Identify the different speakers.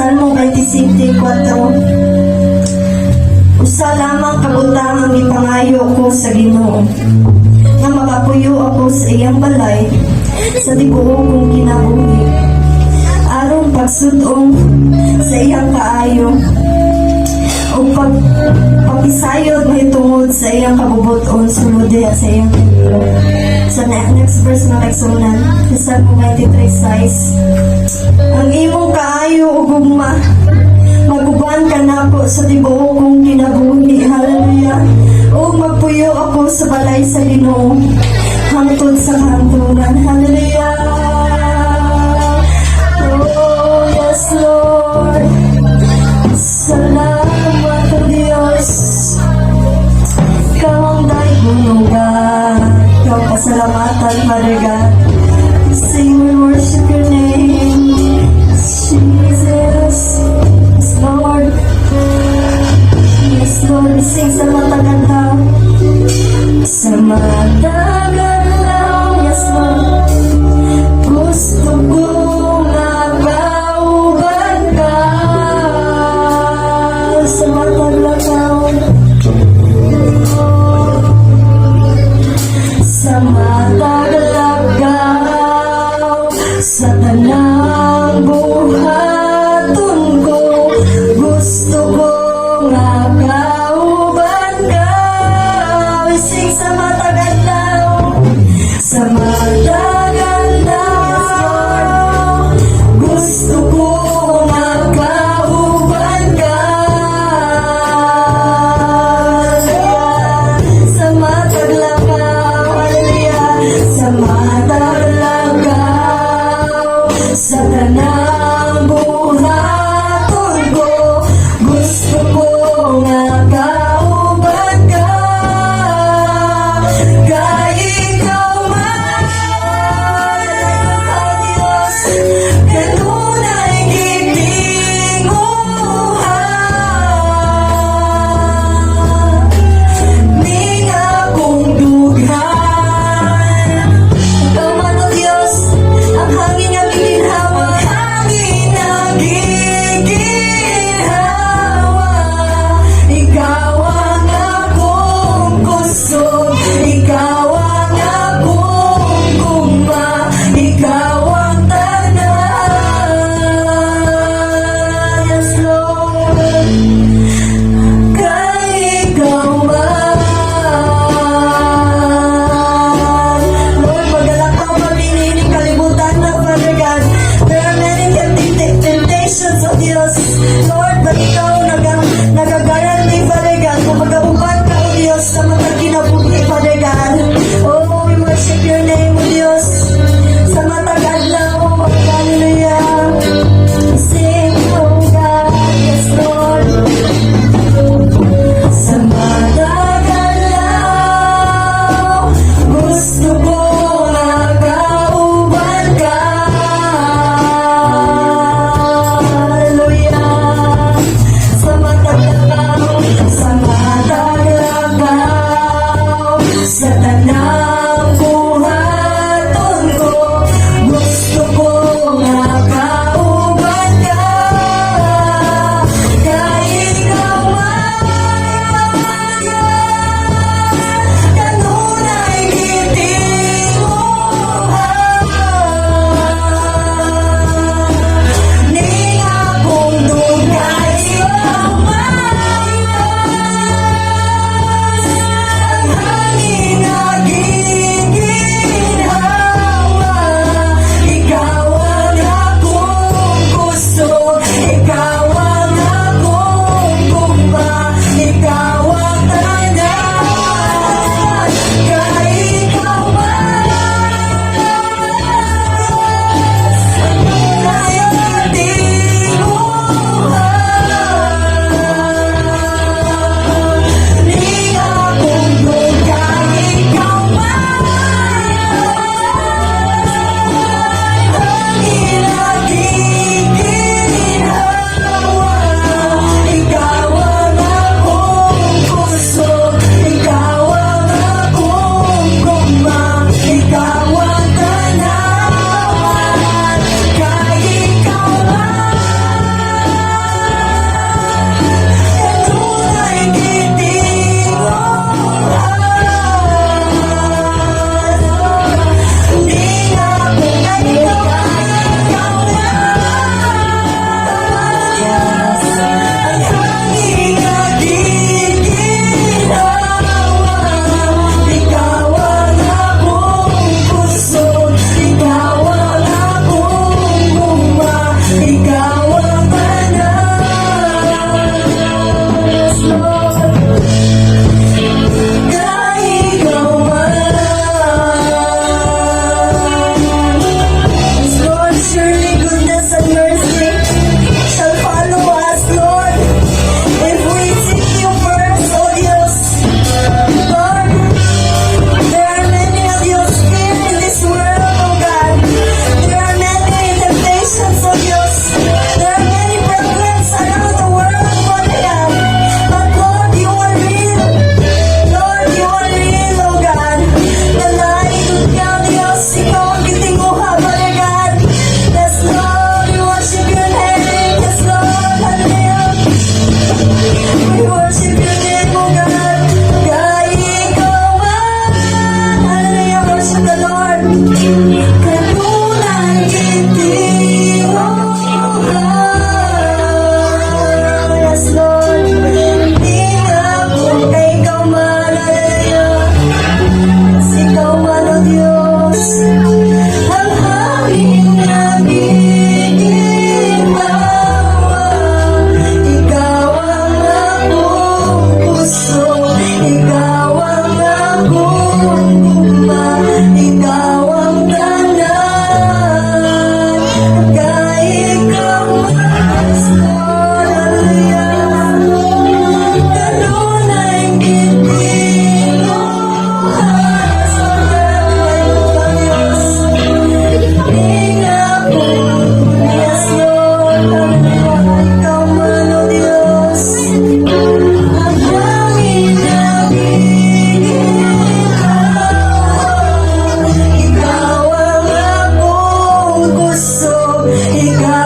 Speaker 1: Salmo 27:4. Usa lamang kabutang ang ipangayo ko sa Ginoo, nga makapuyo ako sa iyang balay sa tibuok kong kinabuhi, aron pagsudong sa iyang kaayo o pagpapisayod mahitungod sa iyang kabubuton sulod sa iyang templo. Sa next verse na nagsunan sa Salmo 23:6, ang imong kaayo ug gugma maguban ka nako sa tibuok kong kinabuhi. Hallelujah. O magpuyo ako sa balay sa Ginoo hangtod sa kahangturan. Hallelujah. Oh yes Lord, salamat o Diyos, ikaw ang daygunugan, ikaw pasalamatan, Father God. Sing we worship your name, Jesus. Yes Lord, yes Lord, sing sa matagal daw, sa matagal daw, yes Lord, gusto kong nagauban ka, sa matagal daw, sa matagal daw, sa tanang buhaton ko, gusto kong nagauban ka. Sing sa matagal daw, sa matagal daw, gusto kong nagauban ka. Sa matagal daw, hallelujah, sa matagal daw, sa tanang buhaton ko, gusto kong nagauban ka. Kay ikaw man, Diyos, kanunay gitinguhan, ning akong dughan. Ikaw man o Diyos, ang hangin nga giginhawa, hangin nga giginhawa. Ikaw